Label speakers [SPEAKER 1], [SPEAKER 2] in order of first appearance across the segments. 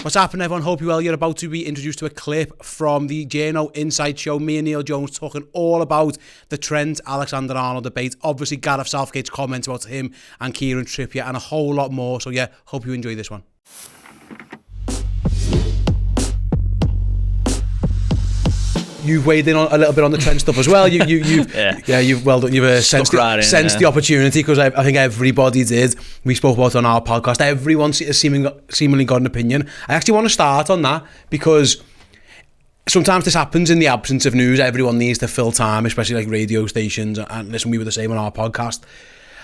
[SPEAKER 1] What's happening, everyone? Hope you're well. You're about to be introduced to a clip from the JNO Insight Show. Me and Neil Jones talking all about the Trent Alexander-Arnold debate. Obviously, Gareth Southgate's comments about him and Kieran Trippier and a whole lot more. So yeah, hope you enjoy this one. You've weighed in on a little bit on the Trent stuff as well. You've well done. You've sensed the opportunity, because I think everybody did. We spoke about it on our podcast. Everyone has seemingly got an opinion. I actually want to start on that because sometimes this happens in the absence of news. Everyone needs to fill time, especially like radio stations. And listen, we were the same on our podcast.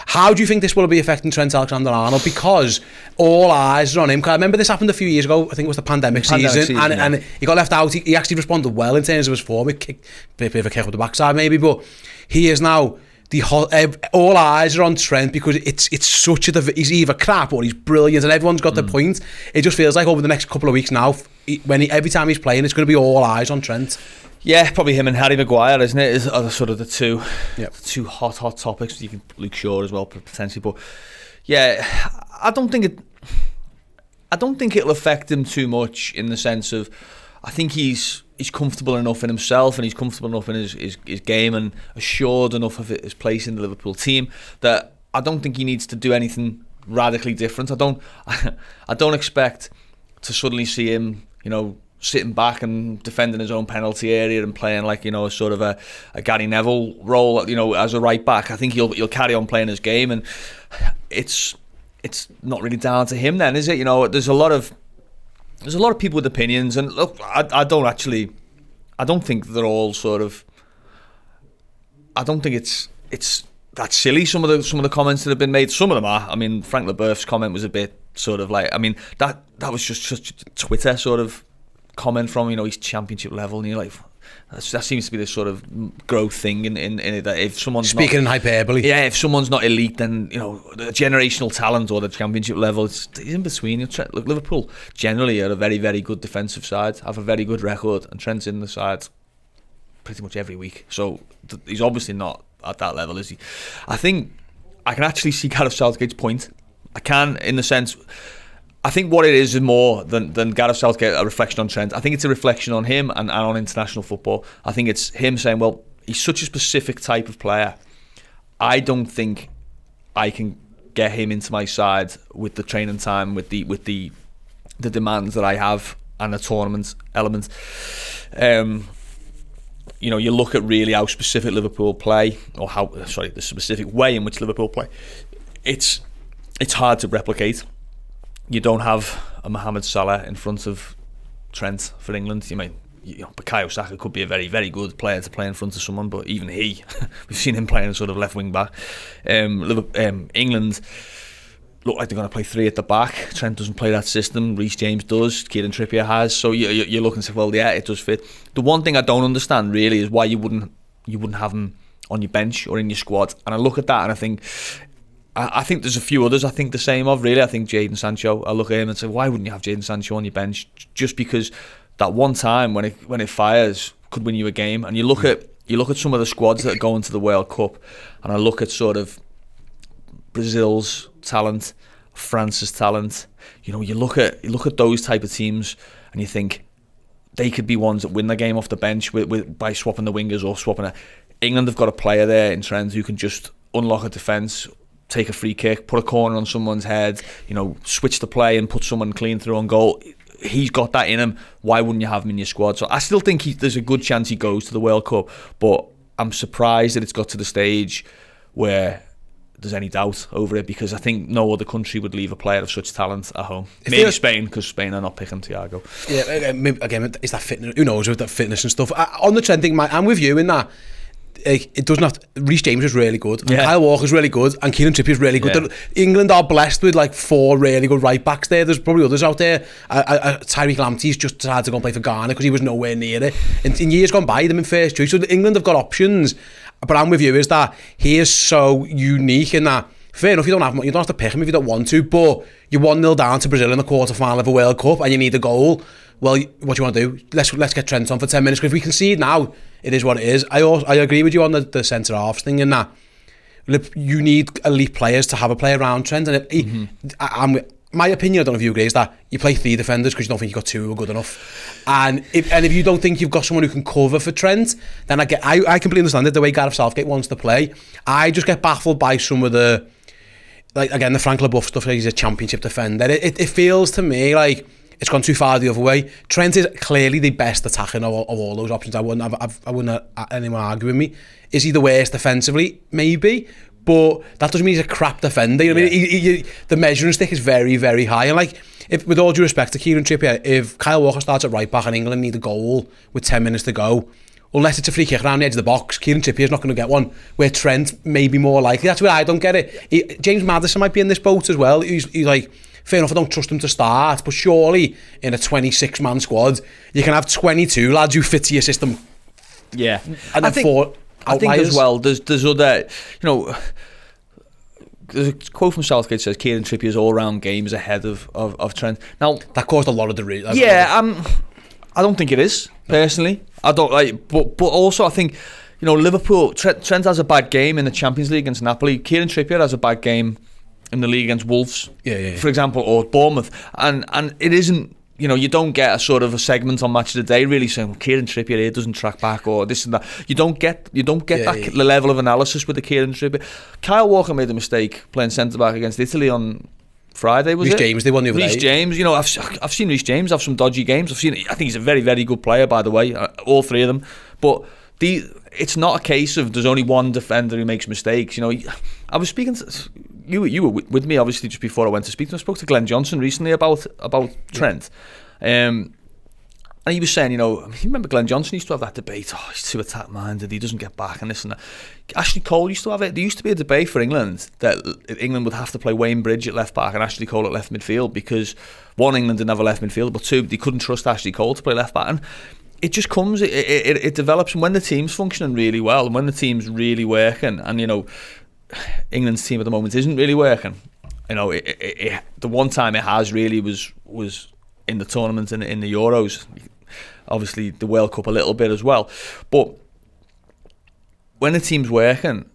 [SPEAKER 1] How do you think this will be affecting Trent Alexander-Arnold? Because all eyes are on him. I remember this happened a few years ago. I think it was the pandemic season. And he got left out. He actually responded well in terms of his form. He kicked a bit of a kick up the backside maybe, but he is now all eyes are on Trent because it's such he's either crap or he's brilliant, and everyone's got the point. It just feels like over the next couple of weeks now, every time he's playing, it's going to be all eyes on Trent.
[SPEAKER 2] Yeah, probably him and Harry Maguire, isn't it? Are sort of the two hot topics. You can Luke Shaw as well potentially, but yeah, I don't think it'll affect him too much in the sense of, I think he's comfortable enough in himself and he's comfortable enough in his game and assured enough of his place in the Liverpool team that I don't think he needs to do anything radically different. I don't expect to suddenly see him, sitting back and defending his own penalty area and playing like, a sort of a Gary Neville role, as a right back. I think he'll carry on playing his game, and it's not really down to him then, is it? There's a lot of people with opinions, and look, I don't think they're all sort of. I don't think it's that silly. Some of the comments that have been made, some of them are. I mean, Frank Leboeuf's comment was a bit sort of like. I mean, that was just such a Twitter sort of comment from he's championship level, and you're like, that seems to be this sort of growth thing in it, that if someone's
[SPEAKER 1] speaking in hyperbole,
[SPEAKER 2] if someone's not elite, then the generational talent or the championship level, it's in between. Look, Liverpool generally are a very, very good defensive side, have a very good record, and Trent's in the side pretty much every week, so he's obviously not at that level, is he? I think I can actually see Gareth Southgate's point. I can, in the sense, I think what it is more than Gareth Southgate, a reflection on Trent. I think it's a reflection on him and on international football. I think it's him saying, well, he's such a specific type of player. I don't think I can get him into my side with the training time, with the demands that I have and the tournament element. You look at really how specific Liverpool play, or the specific way in which Liverpool play. It's hard to replicate. You don't have a Mohamed Salah in front of Trent for England. Bukayo Saka could be a very, very good player to play in front of someone, but even we've seen him playing sort of left wing back. England look like they're going to play three at the back. Trent doesn't play that system. Reece James does. Kieran Trippier has. So you're looking and say, well, yeah, it does fit. The one thing I don't understand really is why you wouldn't have him on your bench or in your squad. And I look at that and I think there's a few others I think the same of, really. I think Jadon Sancho, I look at him and say, why wouldn't you have Jadon Sancho on your bench? Just because that one time when it fires could win you a game. And you look at some of the squads that are going to the World Cup, and I look at sort of Brazil's talent, France's talent. You look at those type of teams and you think they could be ones that win the game off the bench by swapping the wingers or swapping it. England have got a player there in Trent who can just unlock a defence, take a free kick, put a corner on someone's head, switch the play and put someone clean through on goal. He's got that in him. Why wouldn't you have him in your squad? So I still think there's a good chance he goes to the World Cup, but I'm surprised that it's got to the stage where there's any doubt over it, because I think no other country would leave a player of such talent at home. Maybe Spain, because Spain are not picking Thiago.
[SPEAKER 1] Yeah, again, it's that fitness. Who knows with that fitness and stuff. On the Trent thing, I'm with you in that. It doesn't have to. Reece James is really good, and Kyle Walker's really good, and Kieran Trippier is really good. Yeah. England are blessed with like 4 really good right backs there. There's probably others out there. Tariq Lamptey's just decided to go and play for Ghana because he was nowhere near it. In years gone by, them in first choice. So England have got options, but I'm with you, is that he is so unique in that. Fair enough, you don't have to pick him if you don't want to, but you're 1-0 down to Brazil in the quarter-final of a World Cup and you need a goal. Well, what do you want to do? Let's get Trent on for 10 minutes, because if we concede now, it is what it is. I agree with you on the centre-halves thing in that you need elite players to have a play around Trent, and my opinion, I don't know if you agree, is that you play 3 defenders because you don't think you've got 2 who are good enough. And if you don't think you've got someone who can cover for Trent, then I completely understand it, the way Gareth Southgate wants to play. I just get baffled by some of the, like, again, the Frank LaBeouf stuff, like he's a championship defender. It feels to me like it's gone too far the other way. Trent is clearly the best attacking of all those options. I wouldn't have anyone argue with me. Is he the worst defensively? Maybe. But that doesn't mean he's a crap defender. You know what I mean? The measuring stick is very, very high. And like, if, with all due respect to Kieran Trippier, if Kyle Walker starts at right back and England need a goal with 10 minutes to go, unless it's a free kick around the edge of the box, Kieran Trippier's not going to get one, where Trent may be more likely. That's where I don't get it. James Maddison might be in this boat as well. He's like, fair enough, I don't trust him to start, but surely in a 26-man squad, you can have 22 lads who fit to your system.
[SPEAKER 2] Yeah.
[SPEAKER 1] And then 4
[SPEAKER 2] I think as well, there's other, there's a quote from Southgate says Kieran Trippier's all-round game is ahead of Trent. Now
[SPEAKER 1] that caused a lot of the
[SPEAKER 2] I don't think it is, personally. I don't like, but also I think, Liverpool, Trent has a bad game in the Champions League against Napoli. Kieran Trippier has a bad game in the league against Wolves, for example, or Bournemouth, and it isn't. You don't get a sort of a segment on Match of the Day really saying Kieran Trippier here doesn't track back or this and that. You don't get that level of analysis with the Kieran Trippier. Kyle Walker made a mistake playing centre back against Italy on Friday. Was
[SPEAKER 1] Reece
[SPEAKER 2] it?
[SPEAKER 1] James, they won the other day.
[SPEAKER 2] Reece James, I've seen Reece James have some dodgy games. I think he's a very, very good player, by the way, all 3 of them. But it's not a case of there's only one defender who makes mistakes. I was speaking to you were with me obviously just before I went to speak to him. I spoke to Glenn Johnson recently about Trent, and he was saying, you remember Glenn Johnson used to have that debate. Oh, he's too attack minded. He doesn't get back and this and that. Ashley Cole used to have it. There used to be a debate for England that England would have to play Wayne Bridge at left back and Ashley Cole at left midfield because 1, England didn't have a left midfield, but 2, they couldn't trust Ashley Cole to play left back. And it just comes, it develops, and when the team's functioning really well and when the team's really working, and England's team at the moment isn't really working. The one time it has really was in the tournament in the Euros, obviously the World Cup a little bit as well. But when the team's working,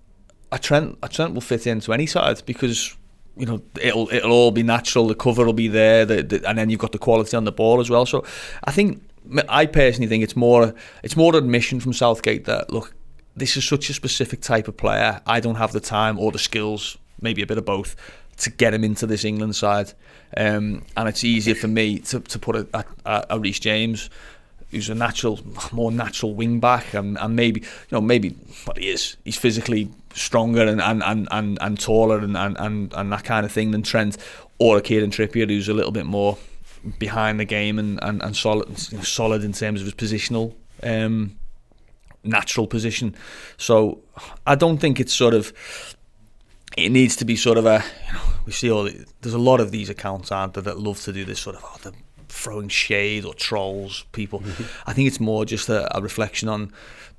[SPEAKER 2] a Trent will fit into any side because it'll all be natural. The cover will be there, and then you've got the quality on the ball as well. So I personally think it's more admission from Southgate that, look, this is such a specific type of player. I don't have the time or the skills, maybe a bit of both, to get him into this England side. And it's easier for me to put a Reece James, who's a more natural wing back, and maybe but he is. He's physically stronger and taller and that kind of thing than Trent, or a Kieran Trippier who's a little bit more behind the game and solid in terms of his positional natural position. So I don't think it's it needs to be sort of we see there's a lot of these accounts, aren't there, that love to do this sort of the throwing shade or trolls people. I think it's more just a reflection on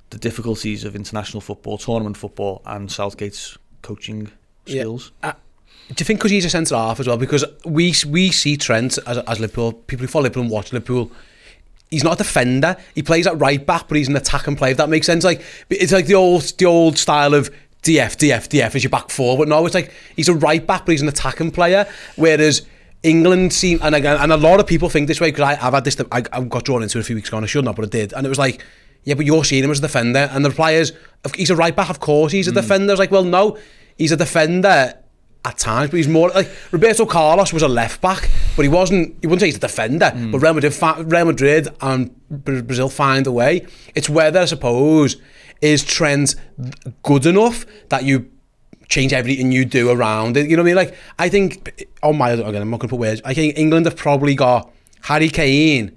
[SPEAKER 2] the difficulties of international football, tournament football, and Southgate's coaching skills.
[SPEAKER 1] Do you think because he's a centre half as well? Because we see Trent as Liverpool, people who follow Liverpool and watch Liverpool, he's not a defender. He plays at right back, but he's an attacking player, if that makes sense. Like, it's like the old style of DF as your back four, but no, it's like he's a right back, but he's an attacking player. Whereas England seem, and a lot of people think this way, because I've had this, I got drawn into it a few weeks ago, and I shouldn't have, but I did, and it was like, yeah, but you're seeing him as a defender, and the reply is, he's a right back, of course he's a defender. It's like, well, no, he's a defender at times, but he's more like Roberto Carlos was a left back, but he wouldn't say he's a defender, but Real Madrid and Brazil find a way. It's whether, I suppose, is Trent good enough that you change everything you do around it, you know what I mean? Like, I think, I'm not going to put words, I think England have probably got Harry Kane.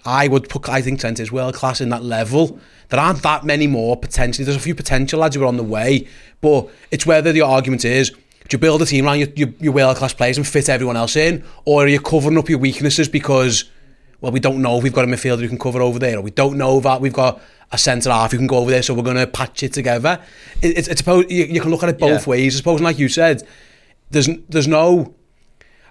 [SPEAKER 1] I think Trent is world class in that level. There aren't that many more potentially. There's a few potential lads who are on the way, but it's whether the argument is, do you build a team around your world class players and fit everyone else in, or are you covering up your weaknesses because, well, we don't know if we've got a midfielder who can cover over there, or we don't know that we've got a centre half who can go over there, so we're going to patch it together. It's suppose you can look at it both ways. I suppose, and like you said, there's no,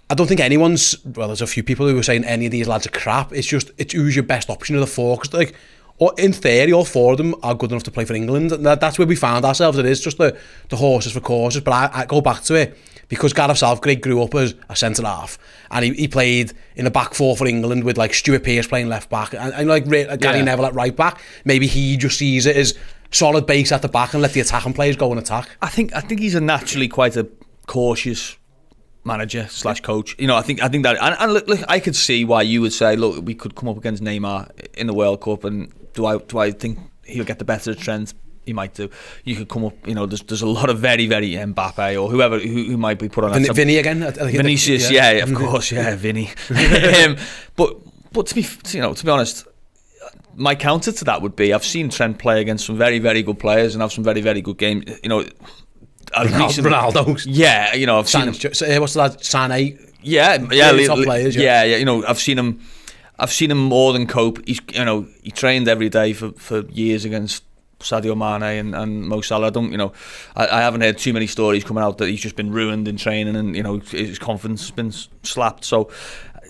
[SPEAKER 1] I don't think anyone's, well, there's a few people who are saying any of these lads are crap. It's just, it's who's your best option of the four, because like, or in theory, all four of them are good enough to play for England. And that's where we found ourselves. It is just the horses for courses. But I go back to it. because Gareth Southgate grew up as a centre-half, and he played in a back four for England with like Stuart Pearce playing left back, and like Gary Neville at right back. Maybe he just sees it as solid base at the back and let the attacking players go and attack.
[SPEAKER 2] I think he's a naturally quite a cautious manager / coach. I think that, and look, I could see why you would say, look, we could come up against Neymar in the World Cup, and do I think he'll get the better of Trent? He might do. You could come up, there's a lot of very, very Mbappe or whoever who might be put on.
[SPEAKER 1] Vinny again,
[SPEAKER 2] Vinicius, of course, Vinny. But to be honest, my counter to that would be, I've seen Trent play against some very, very good players and have some very, very good games.
[SPEAKER 1] Ronaldo's.
[SPEAKER 2] Yeah, I've seen him.
[SPEAKER 1] What's that? Sané.
[SPEAKER 2] Yeah,
[SPEAKER 1] top players.
[SPEAKER 2] Yeah. I've seen him more than cope. He trained every day for years against Sadio Mane and Mo Salah. I haven't heard too many stories coming out that he's just been ruined in training and his confidence has been slapped. So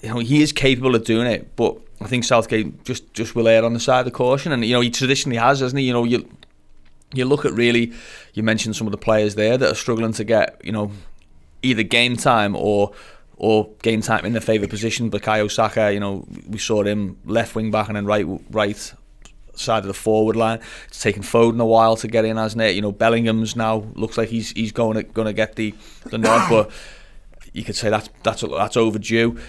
[SPEAKER 2] he is capable of doing it, but I think Southgate just will err on the side of caution, and he traditionally has, hasn't he? You look at you mentioned some of the players there that are struggling to get either game time or game time in their favourite position. Bukayo Saka, we saw him left wing back and then right side of the forward line. It's taken Foden a while to get in, hasn't it? Bellingham's now looks like he's going to get the nod, but you could say that's overdue.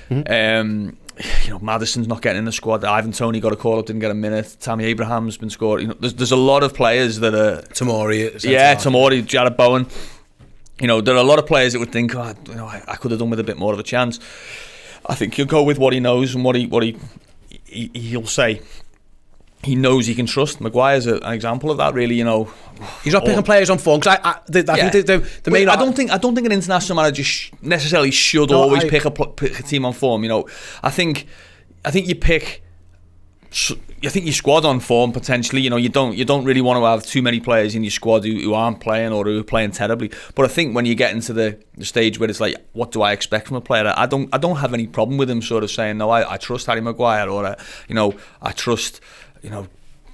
[SPEAKER 2] Maddison's not getting in the squad. Ivan Toney got a call up, didn't get a minute. Tammy Abraham's been scored. There's a lot of players that are Tomori, Jared Bowen. There are a lot of players that would think, I could have done with a bit more of a chance. I think he'll go with what he knows and what he'll say. He knows he can trust. Maguire's an example of that, really.
[SPEAKER 1] He's not picking players on form. Because I think the main.
[SPEAKER 2] I don't think an international manager necessarily should always pick a team on form. I think you pick. I think your squad on form potentially. You don't really want to have too many players in your squad who aren't playing or who are playing terribly. But I think when you get into the stage where it's like, what do I expect from a player? I don't have any problem with him sort of saying, no, I trust Harry Maguire, or I trust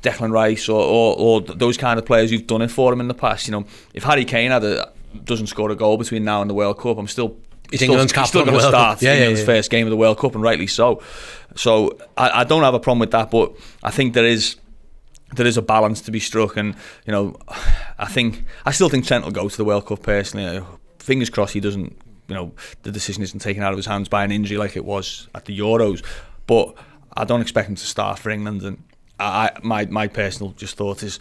[SPEAKER 2] Declan Rice or those kind of players who've done it for him in the past. If Harry Kane doesn't score a goal between now and the World Cup, he's still going to start England's first game of the World Cup, and rightly so. So I don't have a problem with that, but I think there is a balance to be struck, and I still think Trent will go to the World Cup personally. Fingers crossed he doesn't. The decision isn't taken out of his hands by an injury like it was at the Euros, but I don't expect him to start for England. And my personal just thought is,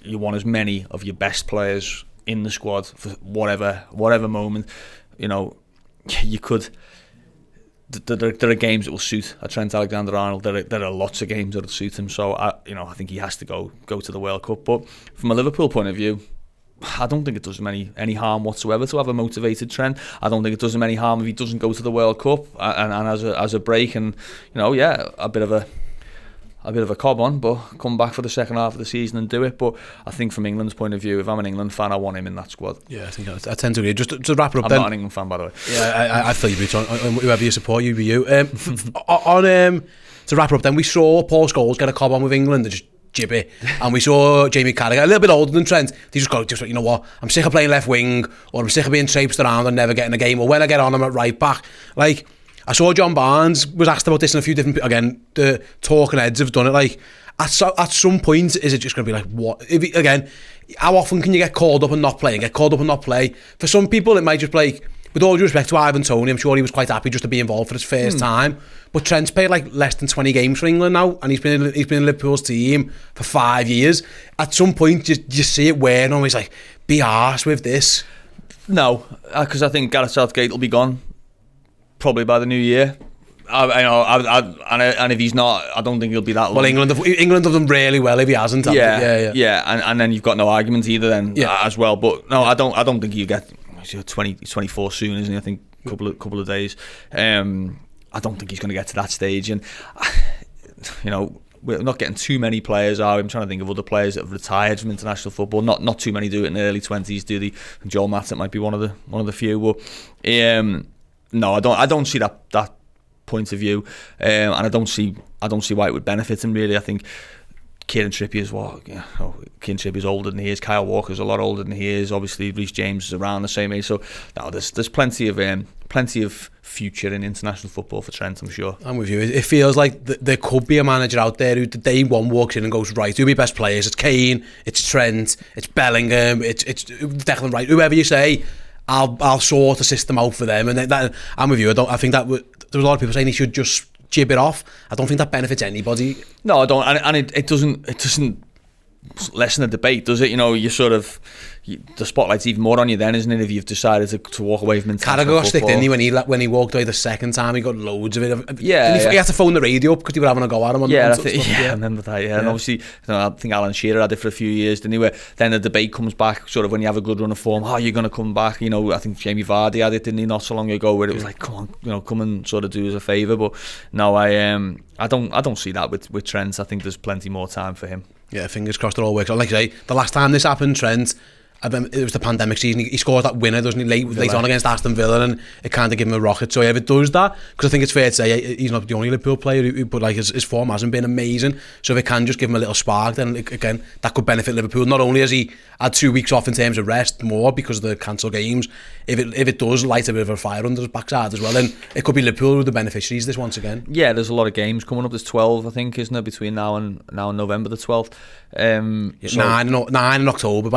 [SPEAKER 2] you want as many of your best players in the squad for whatever moment. You could. There are games that will suit a Trent Alexander-Arnold. There are lots of games that will suit him. So I think he has to go to the World Cup. But from a Liverpool point of view, I don't think it does him any harm whatsoever to have a motivated Trent. I don't think it does him any harm if he doesn't go to the World Cup and as a break, and a bit of a cob on, but come back for the second half of the season and do it. But I think from England's point of view, if I'm an England fan, I want him in that squad.
[SPEAKER 1] Yeah, I think I tend to agree. Just to wrap it up,
[SPEAKER 2] I'm not an England fan, by the way.
[SPEAKER 1] Yeah, I feel you, Rich. On whoever you support, you be you. To wrap it up, then we saw Paul Scholes get a cob on with England and just jib it, and we saw Jamie Carragher, a little bit older than Trent. They just go, you know what? I'm sick of playing left wing, or I'm sick of being traipsed around and never getting a game. Or when I get on, I'm at right back. Like, I saw John Barnes was asked about this in a few different, again, the talking heads have done it. Like, at some point, is it just going to be like, what? How often can you get called up and not play? For some people, it might just be like, with all due respect to Ivan Toney, I'm sure he was quite happy just to be involved for his first time. But Trent's played like less than 20 games for England now, and he's been in Liverpool's team for 5 years. At some point, you see it wearing on. He's like, be arse with this.
[SPEAKER 2] No, because I think Gareth Southgate will be gone probably by the new year. And if he's not, I don't think he'll be that long.
[SPEAKER 1] Well, England have done really well if he hasn't.
[SPEAKER 2] Yeah. And then you've got no argument either then as well. But no, I don't think you get. He's 24 soon, isn't he? I think couple of days. I don't think he's going to get to that stage, and we're not getting too many players. I'm trying to think of other players that have retired from international football. Not too many do it in their early 20s, do they? And Joel Matip might be one of the few. But no, I don't see that point of view, and I don't see why it would benefit him really. I think Kieran Trippier's Kieran Trippier's older than he is. Kyle Walker's a lot older than he is. Obviously, Reece James is around the same age. So no, there's plenty of future in international football for Trent, I'm sure. I'm
[SPEAKER 1] with you. It feels like there could be a manager out there who the day one walks in and goes, right, who are my best players? It's Kane, it's Trent, it's Bellingham, it's Declan Rice, whoever you say. I'll sort a system out for them, and that, I'm with you. I think that there's a lot of people saying he should just jib it off. I don't think that benefits anybody.
[SPEAKER 2] No, I don't, and it doesn't lessen the debate, does it? You know, you sort of the spotlight's even more on you then, isn't it? If you've decided to walk away from international football.
[SPEAKER 1] Carragher got sticked in when he walked away the second time. He got loads of it. He had to phone the radio up because they were having a go at him.
[SPEAKER 2] I remember that. Yeah, and obviously, I think Alan Shearer had it for a few years. Didn't he? Where then the debate comes back, sort of when you have a good run of form. Oh, you're going to come back. You know, I think Jamie Vardy had it, didn't he, not so long ago, where it was like, come on, you know, come and sort of do us a favour. But no, I don't see that with Trent. I think there's plenty more time for him.
[SPEAKER 1] Yeah, fingers crossed it all works out. Like I say, the last time this happened, Trent, it was the pandemic season. He scored that winner, doesn't he, late on against Aston Villa, and it kind of gave him a rocket. So yeah, if it does that, because I think it's fair to say he's not the only Liverpool player, but like his form hasn't been amazing. So if it can just give him a little spark, then again that could benefit Liverpool. Not only has he had 2 weeks off in terms of rest, more because of the cancelled games. If it does light a bit of a fire under his backside as well, then it could be Liverpool with the beneficiaries this once again.
[SPEAKER 2] Yeah, there's a lot of games coming up. There's 12, I think, isn't there, between now and November the 12th. 9
[SPEAKER 1] in October.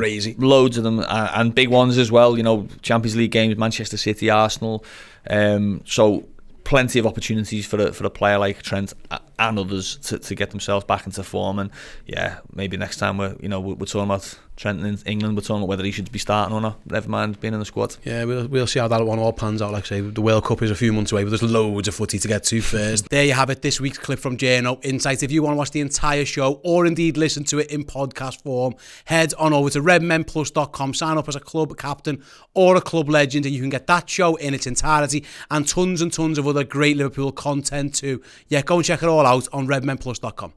[SPEAKER 1] Crazy.
[SPEAKER 2] Loads of them, and big ones as well. You know, Champions League games, Manchester City, Arsenal. So plenty of opportunities for a player like Trent and others to get themselves back into form. And yeah, maybe next time we're talking about Trent in England, we're talking about whether he should be starting or not. Never mind being in the squad.
[SPEAKER 1] Yeah, we'll see how that one all pans out. Like I say, the World Cup is a few months away, but there's loads of footy to get to first. There you have it, this week's clip from Journo Insight. If you want to watch the entire show, or indeed listen to it in podcast form, head on over to redmenplus.com, sign up as a club captain or a club legend, and you can get that show in its entirety and tons of other great Liverpool content too. Yeah, go and check it all out on redmenplus.com.